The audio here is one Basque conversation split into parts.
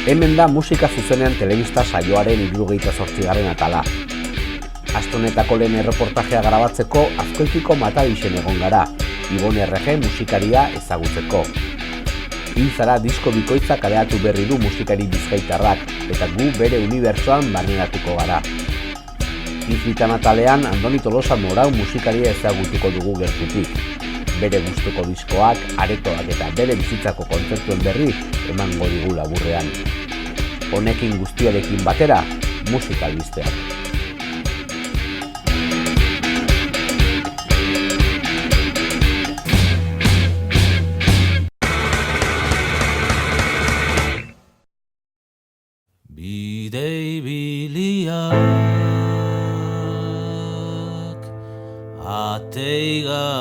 Hemen da musika zuzenean telebista saioaren 78. atala. Aste honetako lehen erreportajea grabatzeko Azkoitiko Matadixen egon gara, Ibon RG musikaria ezagutzeko. Hilzara disko bikoitza kaleratu berri du musikari bizkaitarrak, eta gu bere unibertsoan barneratuko gara. Izbitan atalean Andoni Tolosa Morau musikaria ezagutuko dugu gertutik. Bere gustuko diskoak, aretoak eta bere bizitzako kontzertuen berri emango digu laburrean. Honekin guztiarekin batera, musika albisteak. Bide ibiliak ateigatuak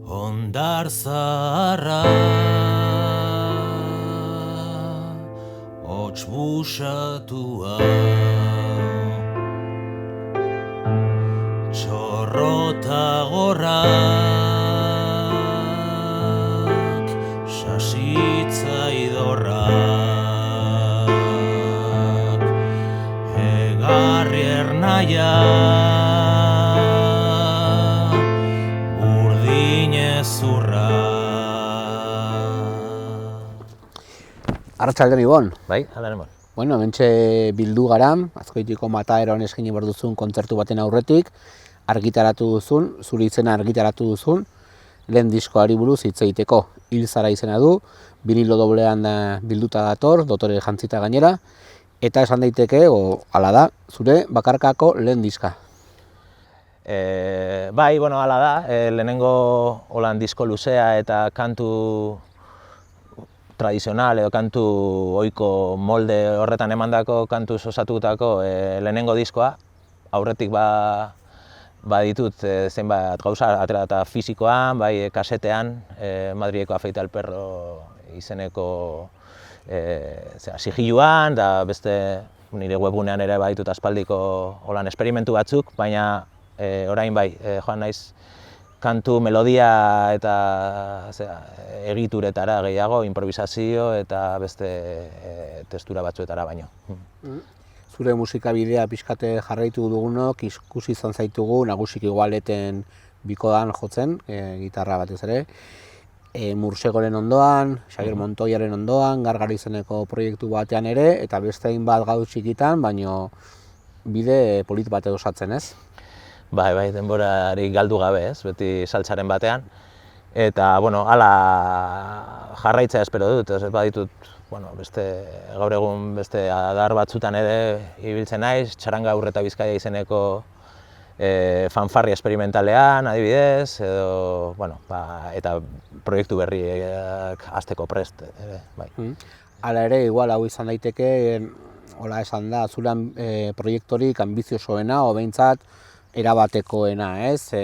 hondar zaharra hots busatua txorrota gorrak sasitza idorrak egarri ernaia urdinezurra. Arratsaldeon Ibon. Bai, hala nemon. Bueno, hementxe bildu gara, Azkoitiko Mataderon eskaini behar duzun kontzertu baten aurretik, argitaratu duzun, zure izena argitaratu duzun, lehen diskoari buruz hitz egiteko. Hilzara izena du, vinilo doblean bilduta dator, dotore jantzita gainera, eta esan daiteke, hala da, zure bakarkako lehen diska. Bai, bueno, hala da, lehenengo holan disko luzea eta kantu tradizional edo kantu ohiko molde horretan emandako kantu osatutako lehenengo diskoa. Aurretik baditut zenbait gauza atera eta fisikoan, bai kasetean, Madrileko Afeita el Perro izeneko sigiluan, da beste nire webgunean ere baditut aspaldiko holan esperimentu batzuk, baina orain bai, joan naiz kantu, melodia eta egituretara gehiago, improvisazio eta beste testura batzuetara baino. Zure musikabidea pixkate jarraitu dugunok, ikusi izan zaitugu, nagusik igualeten bikodan jotzen, gitarra batez ere, Mursegoren ondoan, Xabier Montoiaren ondoan, Gargar izeneko proiektu batean ere, eta beste hainbat gauza txikitan, baino bide polit bat osatzen, ez? Bai, denborari galdu gabe, ez, beti saltsaren batean. Eta, bueno, hala jarraitzea espero dut, ez baditut, bueno, gaur egun beste adar batzutan ere ibiltzen naiz, Txaranga Urreta Bizkaia izeneko fanfarri esperimentalean, adibidez, edo, bueno, eta proiektu berriak hasteko prest, bai. Hala ere, igual hau izan daiteke, hola esan da, zulan proiektorik ambiziosoena, o behintzat, erabatekoena, ez?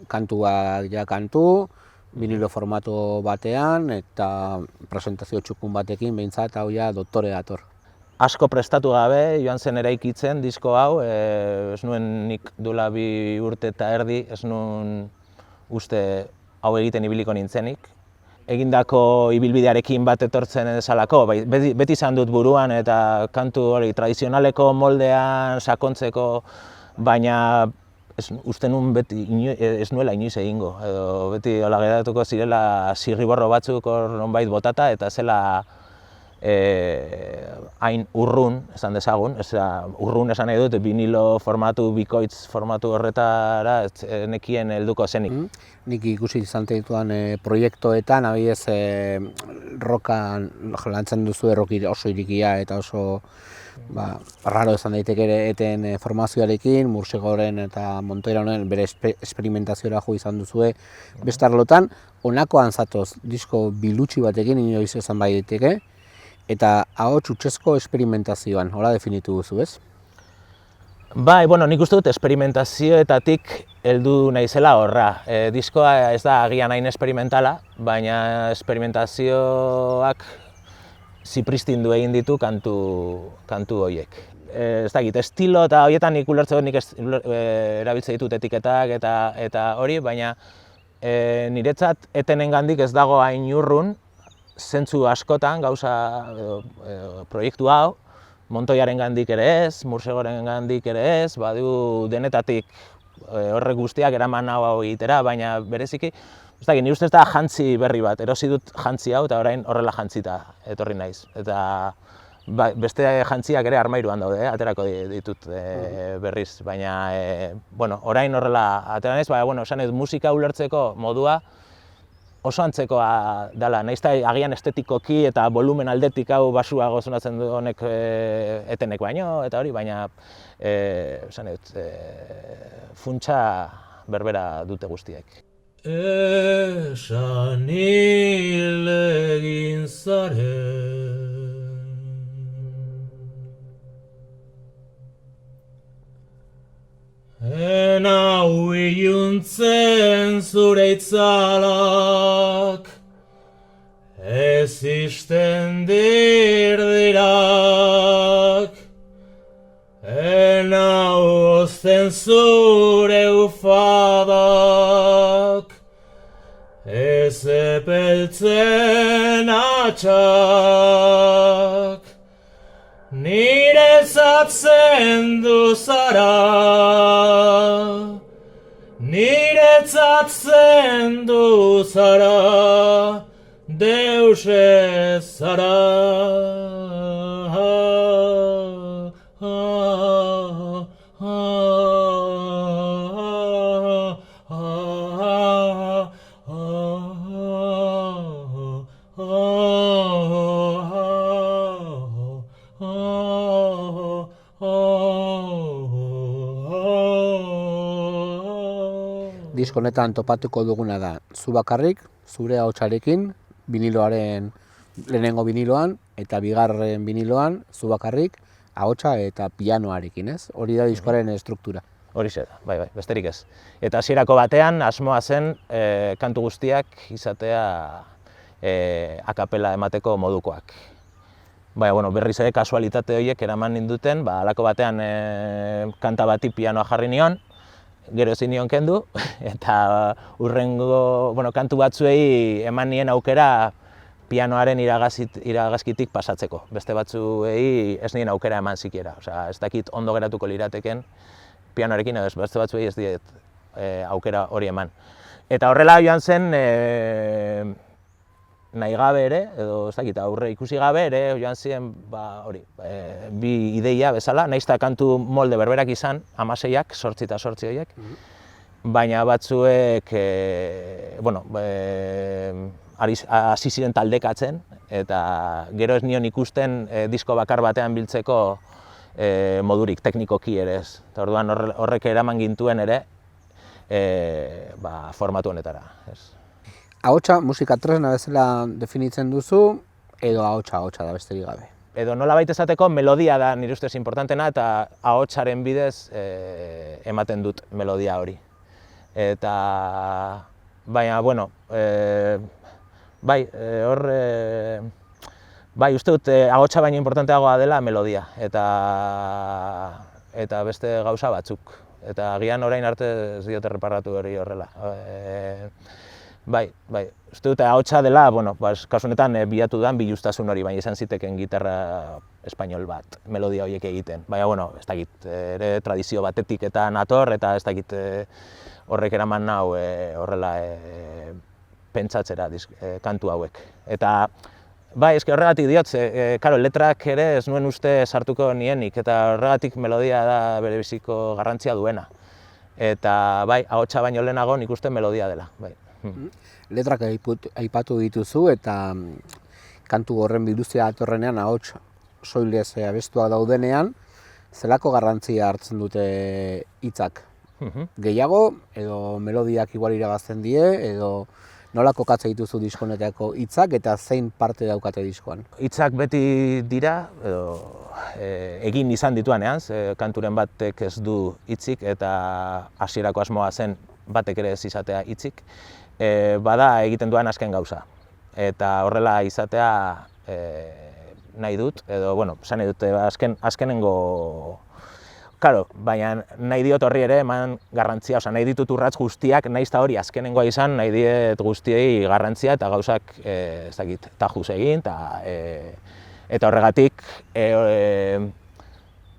Kantuak ja kantu, vinilo formatu batean, eta presentazio txukun batekin, behintzat, hau ja doktore dator. Asko prestatu gabe, joan zen eraikitzen disko hau, ez nuen nik duela 2 urte eta erdi, ez nuen uste hau egiten ibiliko nintzenik. Egindako ibilbidearekin bat etortzen ezalako, beti izan dut buruan eta kantu hori tradizionaleko moldean sakontzeko, baina uste nuen beti ez nuela inoiz egingo, edo beti hola geratuko zirela zirriborro batzuk hor nonbait botata eta zela hain urrun, esan dezagun, urrun esan nahi dut, vinilo formatu, bikoitz formatu horretara nekien helduko zenik. Nik ikusi izan dituan proiektuetan, abidez rokan lantzen duzu erroki oso irikia eta oso raro esan daiteke ere eten formazioarekin, Mursegoren eta Montoiren bere esperimentazioa jo izan duzue beste arlotan, honakoan zatoz disko bilutsi batekin inoiz esan bai daiteke, eta ahots hutsezko esperimentazioan, hola definitu duzu, ez? Bai, bueno, nik uste dut esperimentazioetatik heldu naizela horra. Diskoa ez da agian hain esperimentala, baina esperimentazioak zipristindu egin ditu kantu horiek. Ez dakit, estilo eta horietan nik ulertzen dut, nik erabiltzen ditut etiketak eta hori, baina niretzat etenengandik ez dago hain urrun, zentzu askotan gauza proiektu hau, Montoiarengandik ere ez, Mursegorengandik ere ez, badu denetatik horrek guztiak eraman hau egitera, baina bereziki, ez dakit, nire ustez da jantzi berri bat, erosi dut jantzi hau eta orain horrela jantzita etorri naiz. Eta beste jantziak ere armairuan daude, aterako ditut berriz, baina orain horrela atera naiz, baina esan dut musika ulertzeko modua oso antzekoa dela, nahiz eta agian estetikoki eta volumen aldetik hau basuago sonatzen du honek etenek baino, eta hori, baina esan dut, funtsa berbera dute guztiek. Esan hil egin zaren hau iluntzen zure itzalak ez isten dirdirak hau ozten zure ufadak ez epeltzen atxak niretzat zendu zara, niretzat zendu zara, deuse zara. Disko honetan topatuko duguna da, zu bakarrik, zure ahotsarekin, lehenengo biniloan eta bigarren biniloan, zu bakarrik, ahotsa eta pianoarekin, ez? Hori da diskoaren estruktura. Horixe da, bai, besterik ez. Eta hasierako batean, asmoa zen kantu guztiak izatea akapela emateko modukoak. Baina, berriz ere kasualitate horiek eraman ninduten, halako batean kanta bati pianoa jarri nion, gero ezin nion kendu, eta hurrengo kantu batzuei eman nien aukera pianoaren iragazkitik pasatzeko. Beste batzuei ez nien aukera eman zikiera. Osea, ez dakit ondo geratuko lirateken pianoarekin, edo beste batzuei ez diet aukera hori eman. Eta horrela joan zen, nahi gabe ere, edo ez dakit, aurre ikusi gabe ere, joan ziren, bi ideia bezala, nahiz eta kantu molde berberak izan, 16ak, 8 eta 8 horiek, baina batzuek, hasi ziren taldekatzen, eta gero ez nion ikusten disko bakar batean biltzeko modurik, teknikoki ere ez. Eta orduan horrek eraman gintuen ere, formatu honetara. Ahotsa musika tresna bezala definitzen duzu, edo ahotsa da besterik gabe? Edo nolabait esateko melodia da nire ustez importantena eta ahotsaren bidez ematen dut melodia hori. Eta, baina, uste dut ahotsa baino importanteagoa dela melodia eta beste gauza batzuk. Eta agian orain arte ez diote erreparatu hori horrela. Uste dut ahotsa dela, kasu honetan bilatu den bilustasun hori, baina izan ziteken gitarra espainol bat, melodia horiek egiten. Baina, ez dakit, ere tradizio batetik eta nator, eta ez dakit horrek eraman nau horrela pentsatzera kantu hauek. Eta, eske horregatik diot, letrak ere ez nuen uste sartuko nienik, eta horregatik melodia da berebiziko garrantzia duena. Eta, ahotsa baino lehenago nik uste melodia dela. Letrak aipatu dituzu eta kantu horren biluzia datorrenean ahots soilez abestuak daudenean, zelako garrantzia hartzen dute hitzak? Gehiago, edo melodiak igual irabazten die, edo nola kokatzen dituzu disko honetako hitzak eta zein parte daukate diskoan? Hitzak beti dira, egin izan dituanean, kanturen batek ez du hitzik eta hasierako asmoa zen batek ere ez izatea hitzik, bada egiten duan azken gauza. Eta horrela izatea nahi dut, edo, esan nahi dut, azkenengo Claro, baina nahi diot horri ere eman garrantzia, nahi ditut urrats guztiak, nahiz eta hori azkenengoa izan, nahi diet guztiei garrantzia eta gauzak, ez dakit, tajuz egin, eta horregatik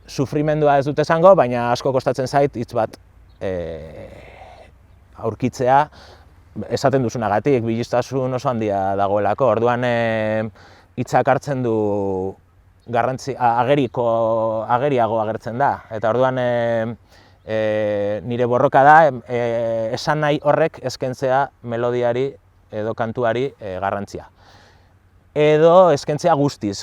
sufrimendua ez dut esango, baina asko kostatzen zait hitz bat aurkitzea, esaten duzunagatik, biliztasun oso handia dagoelako, orduan hitzak hartzen du garrantzi, ageriago agertzen da, eta orduan nire borroka da esan nahi horrek eskentzea melodiari edo kantuari garrantzia. Edo eskentzea guztiz,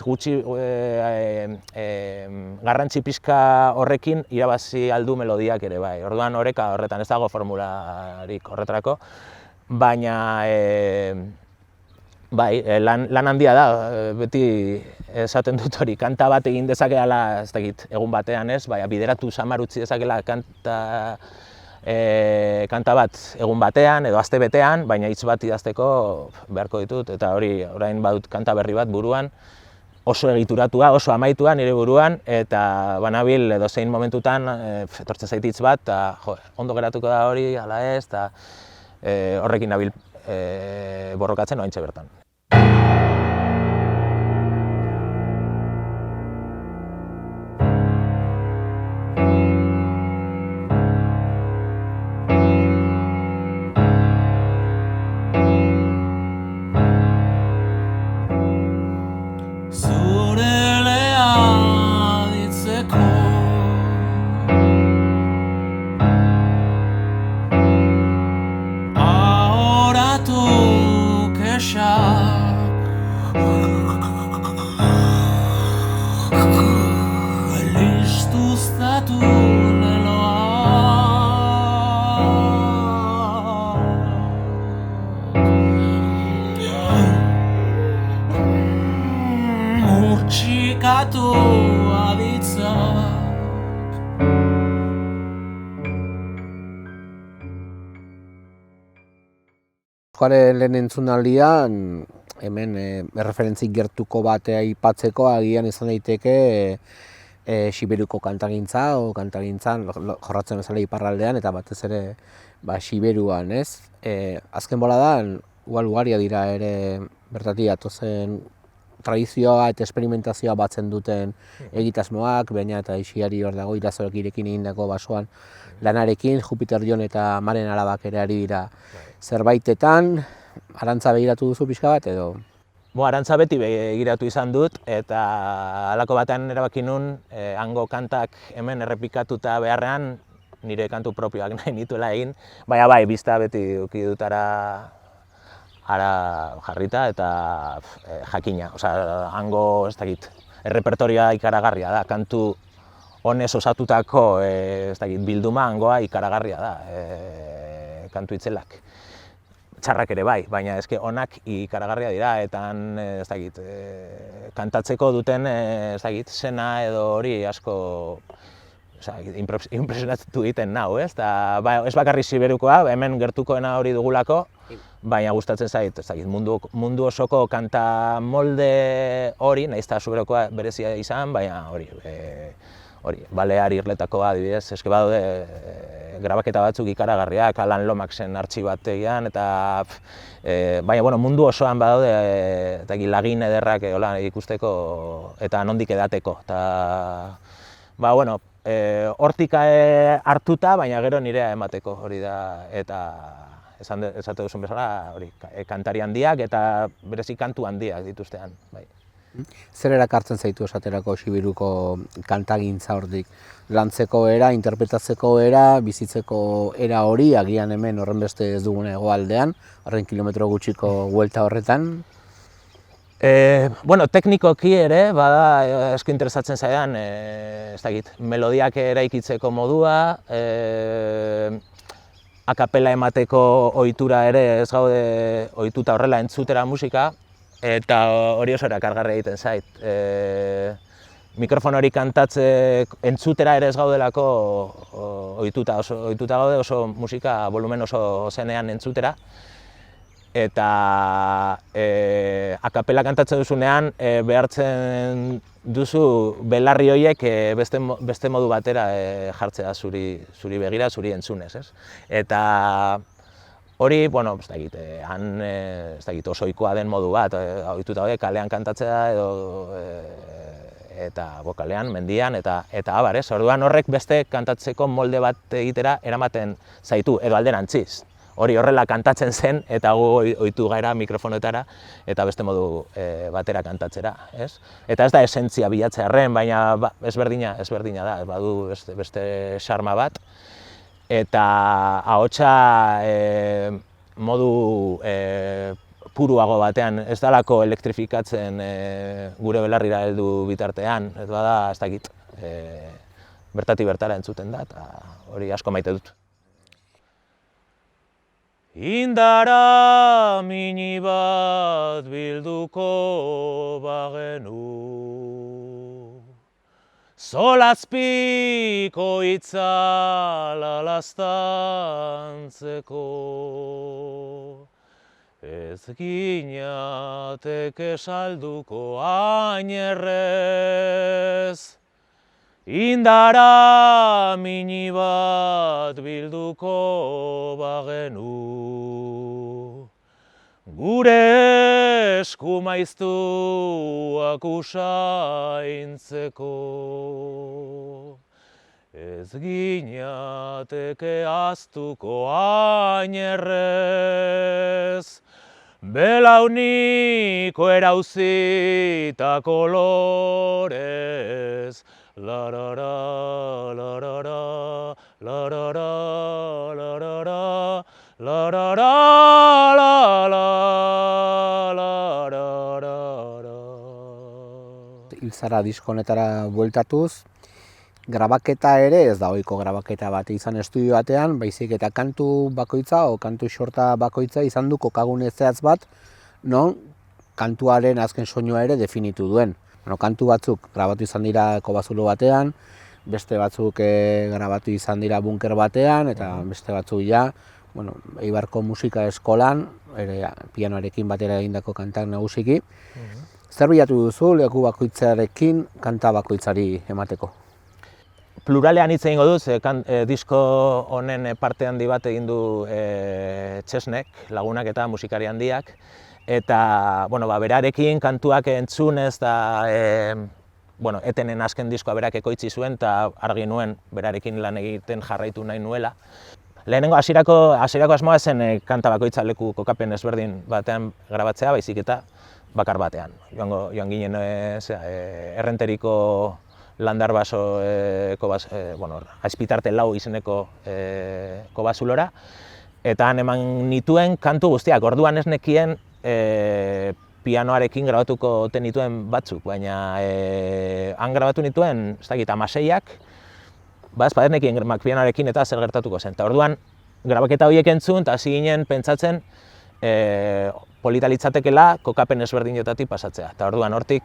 garrantzi pixka horrekin irabazi aldu melodiak ere bai. Orduan oreka horretan ez dago formularik horretarako, baina bai, lan handia da, beti esaten dut hori, kanta bat egin dezakeala, ez dakit, egun batean ez, baina bideratu samar utzi dezakela kanta bat egun batean edo aste betean, baina hitz bat idazteko beharko ditut, eta hori, orain badut kanta berri bat buruan, oso egituratua, oso amaitua nire buruan, eta banabil edozein momentutan etortzen zait hitz bat, eta ondo geratuko da hori, ala ez, eta horrekin nabil borrokatzen oraintxe bertan. Diskoaren lehen entzunaldian, hemen erreferentzik gertuko bat aipatzeko agian izan daiteke Siberuko kantagintza o kantagintzan jorratzen bezala iparraldean eta batez ere Siberuan, ez? Azken boladan ugaria dira ere bertatik datozen tradizioa eta esperimentazioa batzen duten egitasmoak, baina eta Ixiari hor dago Irazorekirekin egindako basoan lanarekin, Jupiter Jon eta Maren Alabak ere ari dira zerbaitetan. Arantza begiratu duzu pixka bat edo? Arantza beti begiratu izan dut, eta halako batean erabaki nun hango kantak hemen errepikatuta beharrean nire kantu propioak nahi nituela egin, baina bai, bizta beti eduki dut ara jarrita eta jakina, hango ez dakit, errepertorioa ikaragarria da, kantu honez osatutako bilduma hangoa ikaragarria da, kantu itzelak. Txarrak ere bai, baina eske onak ikaragarria dira, eta ez dakit, kantatzeko duten ez dakit, sena edo hori asko impresionatu egiten nau, ez? Ez bakarrik Siberukoa, hemen gertukoena hori dugulako, baina gustatzen zait, ez dakit, mundu osoko kanta molde hori, nahiz eta Siberukoa berezia izan, baina hori, Balear Irletakoa adibidez, eske badaude grabaketa batzuk ikaragarriak, Alan Lomaxen artxibategian, eta baina mundu osoan badaude lagin ederrak ikusteko eta nondik edateko. Hortik hartuta, baina gero nirea emateko hori da, eta esate duzun bezala, kantari handiak eta berezi kantu handiak dituztean. Zer erakartzen zaitu esaterako Siberuko kantagintza hortik? Lantzeko era, interpretatzeko era, bizitzeko era hori, agian hemen horrenbeste ez duguna hegoaldean, horren kilometro gutxiko buelta horretan? Teknikoki ere, bada asko interesatzen zaidan, ez dakit, melodiak eraikitzeko modua, akapela emateko ohitura ere ez gaude ohituta horrela entzutera musika, eta hori oso erakargarria egiten zait. Mikrofon hori kantatzeko entzutera ere ez gaudelako ohituta gaude oso musika volumen oso zenean entzutera. eta akapela kantatzen duzunean behartzen duzu belarri horiek beste modu batera jartzea zuri begira, zuri entzunez, ez? Eta hori, bueno, ez dakit oso ohikoa den modu bat, ohituta daude kalean kantatzea edo eta kalean, mendian eta abar, ez? Orduan horrek beste kantatzeko molde bat egitera eramaten zaitu edo alderantziz. Hori horrela kantatzen zen eta gu ohitu gara mikrofonetara eta beste modu batera kantatzera, ez? Eta ez da esentzia bilatzearren, baina ezberdina da, badu beste xarma bat. Eta ahotsa modu puruago batean, ez dalako elektrifikatzen gure belarrira heldu bitartean, ez bada, ez dakit, bertatik bertara entzuten da, eta hori asko maite dut. Indara mini bat bilduko bagenu, Solazpiko itzala laztantzeko, ez ginateke salduko hain errez, indara mini bat bilduko bagenu, gure esku maiztuak usaintzeko, ez ginateke ahaztuko hain errez, belauniko erauzita kolorez, larara, larara, larara, larara, larara, Hilzara disko honetara bueltatuz, grabaketa ere ez da ohiko grabaketa bat izan estudio batean, baizik eta kantu bakoitza o kantu xorta bakoitza izan du kokagune zehatz bat, non kantuaren azken soinua ere definitu duen. Kantu batzuk grabatu izan dira kobazulo batean, beste batzuk grabatu izan dira bunker batean, eta beste batzuk ja, Eibarko musika eskolan, pianoarekin batera egindako kantak nagusiki. Zer bilatu duzu leku bakoitzarekin kanta bakoitzari emateko? Pluralean hitz egingo dut, disko honen parte handi bat egin du Txesnek, lagunak eta musikari handiak. Eta berarekin kantuak entzunez eta etenen azken diskoa berak ekoitzi zuen eta argi nuen berarekin lan egiten jarraitu nahi nuela. Lehenengo hasierako asmoa zen kanta bakoitza leku kokapen ezberdin batean grabatzea, baizik eta bakar batean. Joan ginen Errenteriko Landarbaso Azpitarte lau izeneko kobazulora, eta han eman nituen kantu guztiak. Orduan ez nekien pianoarekin grabatuko oten nituen batzuk, baina han grabatu nituen, ez dakit, 16ak, ez nekien pianoarekin eta zer gertatuko zen. Eta orduan grabaketa horiek entzun eta hasi ginen pentsatzen polita litzatekela kokapen ezberdinetatik pasatzea. Eta orduan hortik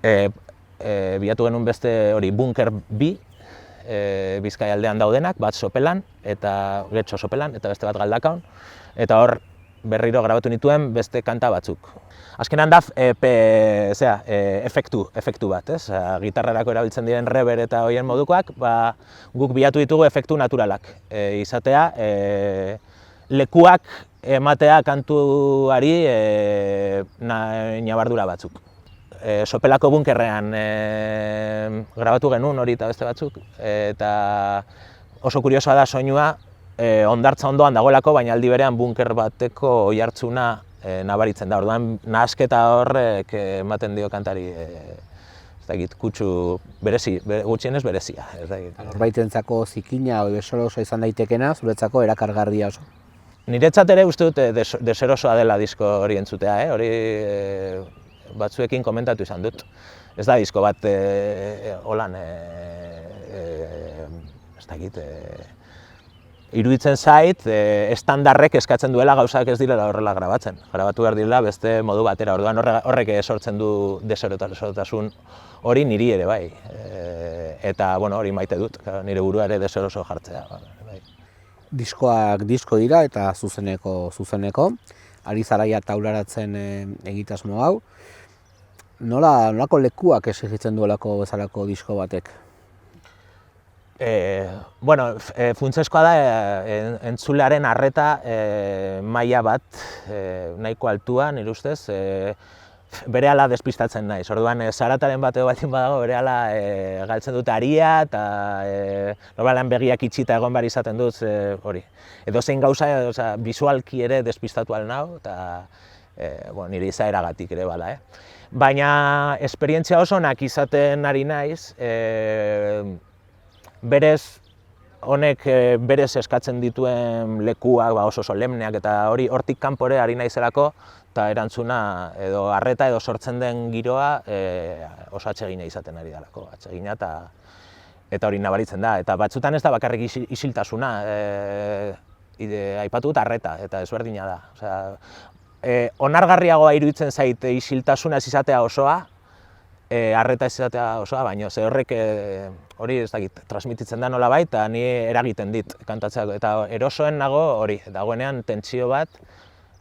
bilatu genuen beste hori Bunker 2, Bizkaia aldean daudenak, bat Sopelan, eta Getxo Sopelan, eta beste bat Galdakaon, eta hor berriro grabatu nituen beste kanta batzuk. Azkenan da efektu bat, ez? Gitarrarako erabiltzen diren reverb eta horien modukoak, guk bilatu ditugu efektu naturalak izatea, lekuak ematea kantuari ñabardura batzuk. Sopelako bunkerrean grabatu genuen hori eta beste batzuk, eta oso kuriosoa da soinua, hondartza ondoan dagoelako, baina aldi berean bunker bateko oihartzuna nabaritzen da. Orduan nahasketa horrek ematen dio kantari kutsu berezi, gutxienez berezia. Norbaitentzako zikina edo deserosoa izan daitekena, zuretzako erakargarria oso. Niretzat ere uste dut deserosoa dela disko hori entzutea, hori batzuekin komentatu izan dut. Ez da disko bat holan, ez dakit, iruditzen zait, estandarrek eskatzen duela gauzak ez direla horrela grabatzen. Grabatu behar direla beste modu batera, orduan horrek sortzen du deserotasun hori niri ere bai. Eta hori maite dut, nire burua ere deseroso jartzea. diskoak disko dira eta zuzeneko. Ari zaraia taularatzen egitasmo hau. Nolako lekuak exigitzen duelako bezalako disko batek? Funtsezkoa da entzulearen arreta maila bat nahiko altua, nire ustez, berehala despistatzen naiz. Orduan, zarataren bat edo baldin badago, berehala galtzen dut aria eta normalean begiak itxita egon behar izaten dut hori. Edozein gauza, bisualki ere despistatu ahal nau, eta nire izaeragatik ere bala. Baina, esperientzia oso onak izaten ari naiz, berez, honek berez eskatzen dituen lekuak oso solemneak eta hortik kanpore ari naizelako, eta erantzuna edo arreta edo sortzen den giroa oso atsegina izaten ari dalako, atsegina eta hori nabaritzen da. Eta batzutan ez da bakarrik isiltasuna, aipatu dut arreta, eta ezberdina da. Onargarriagoa iruditzen zait isiltasuna ez izatea osoa, arreta ez izatea osoa, baina horrek hori ez dakit, transmititzen da nolabait, eta ni eragiten dit kantatzea, eta erosoen nago hori, dagoenean tentsio bat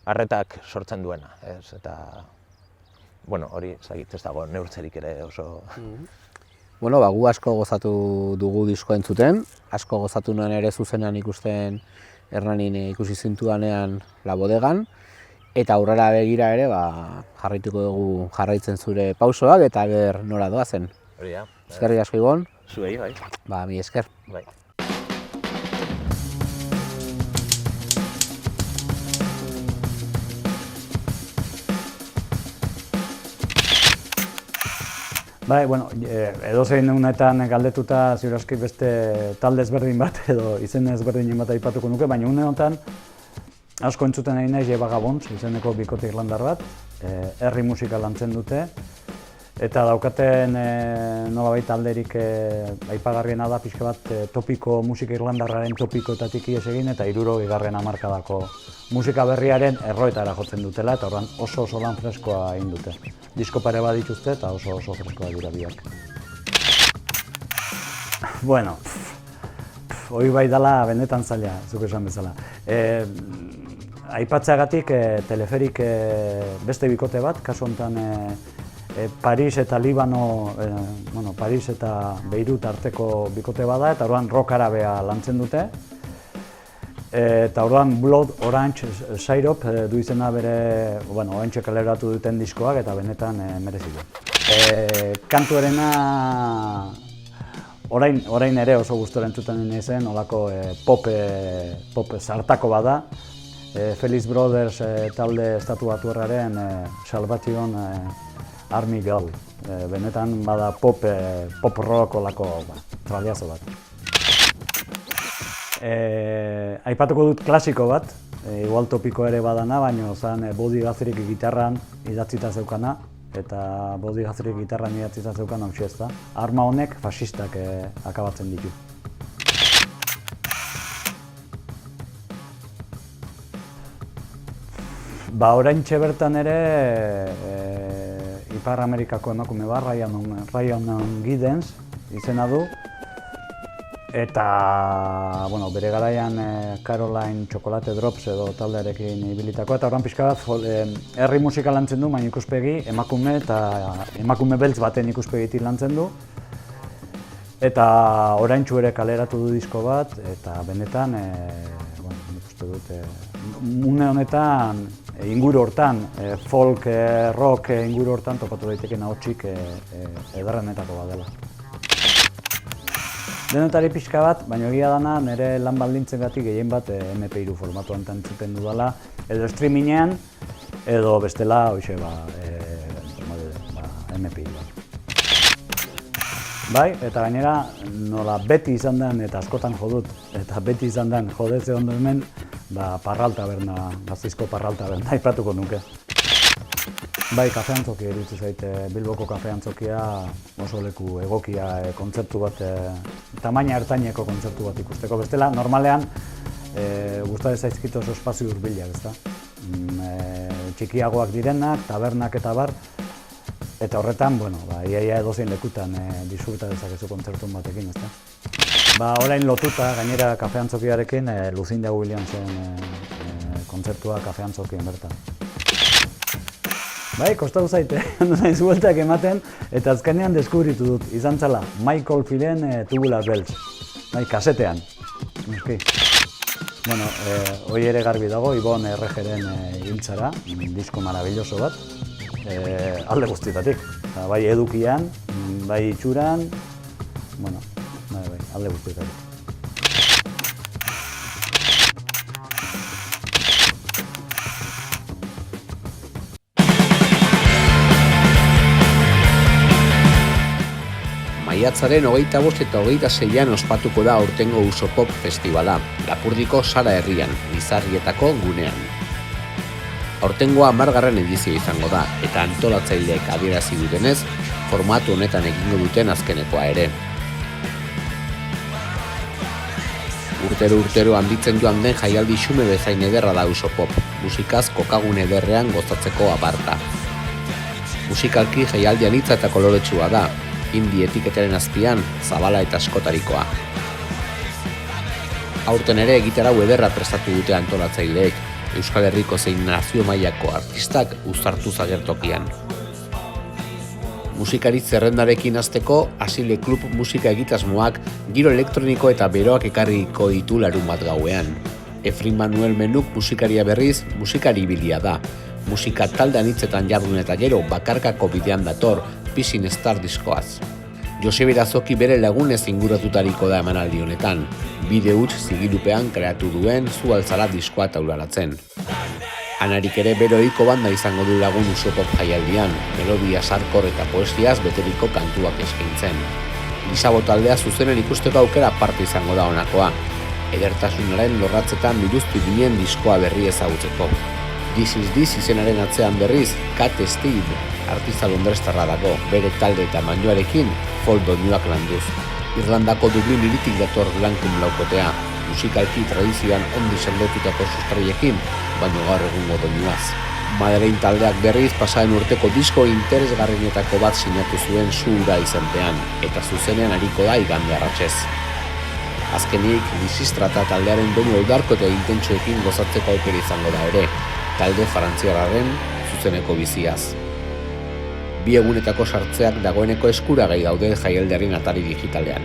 arretak sortzen duena, eta hori ez dago neurtzerik ere oso... Gu asko gozatu dugu diskoa entzuten, asko gozatu nuen ere zuzenean ikusten Hernanin ikusi zintudanean La Bodegan, eta aurrera begira ere jarraituko dugu jarraitzen zure pausoak eta nora doazen. Hori da. Eskerrik asko Ibon. Zuei, bai. Mi esker. Bai. Edozein unetan galdetuta ziur aski beste talde ezberdin bat edo izen ezberdinen bat aipatuko nuke, baina une honetan asko entzuten ari naiz Je Vagabonds izeneko bikote irlandar bat, herri musika lantzen dute, eta daukaten nolabait alderik aipagarriena da pixka bat topiko musika irlandarraren topikoetatik ihes egin eta 60. hamarkadako musika berriaren erroetara jotzen dutela, eta orduan oso lan freskoa egin dute. Disko pare bat dituzte eta oso freskoa dira biak. Hori bai dela benetan zaila, zuk esan bezala. Aipatzeagatik Teleferik beste bikote bat, kasu honetan Paris eta Libano, Paris eta Beirut arteko bikote bada, eta orduan rock arabea lantzen dute. Eta orduan Blood Orange Syrup du izena bere, oraintxe kaleratu duten diskoak eta benetan merezi du. Kantuarena orain ere oso gustora entzuten nintzen, olako pop zartako bada. Felix Brothers talde estatubatuarraren Salvation Army Girl. Benetan bada pop rock olako traliazo bat. Aipatuko dut klasiko bat, igual topiko ere badana, baina zen Buddy Guthrie gitarran idatzita zeukana, eta Buddy Guthrie gitarran idatzita zeukana hau ez da. Arma honek faxistak akabatzen ditu. Oraintxe bertan ere Ipar Amerikako emakume bat, Ryan Giddens izena du. Eta bere garaian Caroline Chocolate Drops edo taldearekin ibilitako, eta horren pixka bat herri musika lantzen du, baina ikuspegi emakume eta emakume beltz baten ikuspegitik lantzen du. Eta oraintsu ere kaleratu du disko bat, eta benetan, nik uste dut, une honetan, inguru hortan, folk, rock inguru hortan topatu daiteken ahotsik ederrenetako bat dela. Denotari pixka bat, baina egia dana nire lan baldintzengatik gehien bat MP3 formatuan entzuten dudala, edo streamingean, edo bestela MP3 bat. Bai, eta gainera nola beti izan den eta askotan jodut, eta beti izan den jodetze ondo hemen, parraltaberna, Gasteizko parraltaberna aipatuko nuke. Bai, kafeantzokia iruditzen zait, Bilboko kafeantzokia oso leku egokia kontzertu bat, tamaina ertaineko kontzertu bat ikusteko. Bestela, normalean, gustatzen zaizkit oso espazio hurbilak, ezta? Txikiagoak direnak, tabernak eta bar, eta horretan, iaia edozein lekutan disfruta dezakezu kontzertun batekin, ezta? Orain lotuta, gainera Kafe Antzokiarekin, Lucinda Williamsen kontzertua Kafe Antzokien bertan. Bai, kostatu zaite, naiz bueltak ematen, eta azkenean deskubritu dut, izan zala, Michael Firen Tubular Bells, bai, kasetean. Bueno, hoi ere garbi dago, Ibon Erregeren hiltzara, disko marabilloso bat, alde guztietatik. Bai edukian, bai itxuran, bueno, bai, alde guztietatik. Maiatzaren 25 eta 26an ospatuko da aurtengo Usopop Festivala, Lapurdiko Sara herrian, Lizarrietako gunean. Aurtengoa 10. edizio izango da, eta antolatzaileek adierazi dutenez, formatu honetan egingo duten azkenekoa ere. Urtero handitzen joan den jaialdi xume bezain ederra da Usopop, musikaz kokagune ederrean gozatzeko aparta. Musikalki jaialdi anitza eta koloretsua da, indie etiketaren azpian, zabala eta askotarikoa. Aurten ere egitarau ederra prestatu dute antolatzaileek, Euskal Herriko zein nazio mailako artistak uztartuz agertokian. Musikari zerrendarekin hasteko, Asile Klub musika egitasmoak giro elektroniko eta beroak ekarriko ditu larun bat gauean. Efrin Manuel Menuk musikaria berriz, musikari bilia da. Musika talde anitzetan jardun eta gero bakarkako bidean dator, Pisin Star diskoaz. Josebe Irazoki bere lagunez inguratutariko da emanaldi honetan, bide huts zigilupean kreatu duen Zu altzara diskoa taularatzen. Anarik ere beroiko banda izango du lagun Usopop jaialdian, melodia sarkor eta poesiaz beteriko kantuak eskaintzen. Gisabo taldea zuzenen ikusteko aukera parte izango da honakoa, edertasunaren lorratzetan biluztu ginen diskoa berri ezagutzeko. This is This izenaren atzean berriz, Cat Steve, artista londrestarra dago, bere talde eta mainoarekin folk doinuak landuz. Irlandako Dublin hiritik dator Lankum laukotea, musikalki tradizioan ondi sendotutako sustraiekin, baino gaur egungo doinuaz. Madeleine taldeak berriz pasaren urteko disko interesgarrienetako bat sinatu zuen Zu ura izenpean, eta zuzenean ariko da igande arratsez. Azkenik, Lisistrata taldearen doinu oldarko eta intentsuekin gozatzeko aukera izango da ere, talde frantziarraren zuzeneko biziaz. Bi egunetako sartzeak dagoeneko eskuragai daude jaialdiaren atari digitalean.